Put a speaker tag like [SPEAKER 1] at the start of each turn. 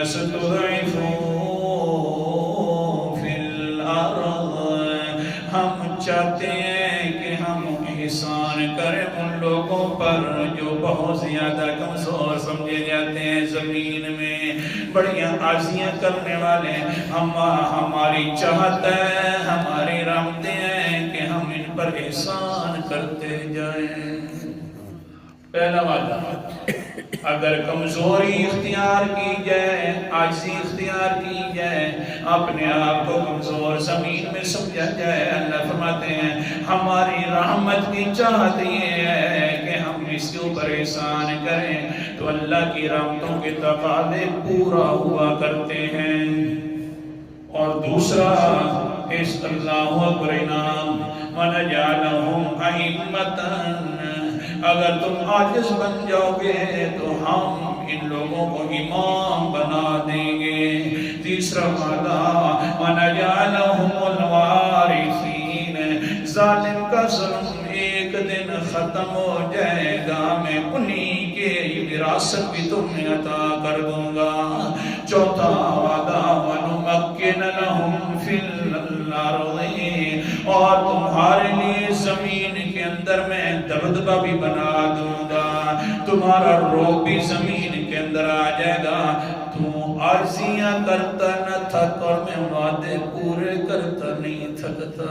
[SPEAKER 1] نستضعفوا فی الارض، ہم چاہتے ہیں کہ ہم احسان کریں ان لوگوں پر جو بہت زیادہ کمزور سمجھے جاتے ہیں، زمین میں بڑی عاجزیاں کرنے والے، ہماری چاہت ہے، ہماری رغبتیں ہیں کہ ہم ان پر احسان کرتے جائیں۔ پہلا وعدہ، اگر کمزوری اختیار کی جائے، عاجزی اختیار کی جائے، اپنے آپ کو کمزور زمین میں سمجھا جائے، اللہ فرماتے ہیں ہماری رحمت کی چاہت یہ ہے کہ ہم اس کے اوپر احسان کریں تو اللہ کی رحمتوں کے تقاضے پورا ہوا کرتے ہیں۔ اور دوسرا اس اللہ اکبر انعام، وَنَجْعَلَهُمْ أَئِمَّةً، اگر تم عاجز بن جاؤ گے تو ہم ان لوگوں کو امام بنا دیں گے۔ تیسرا وعدہ، وَنَجْعَلَهُمُ الْوَارِثِينَ، ظالم کا ظلم ایک دن ختم ہو جائے گا، میں انہی کے وراثت بھی تمہیں عطا کر دوں گا۔ چوتھا وعدہ، وَنُمَكِّنَ لَهُمْ فِي الْأَرْضِ، اور تمہارے لیے زمین کے اندر میں دبدبہ بھی بنا دوں گا، تمہارا روح بھی زمین کے اندر آ جائے گا، تم عاجزیاں کرتا نہ تھک اور میں وعدے پورے کرتا نہیں تھکتا۔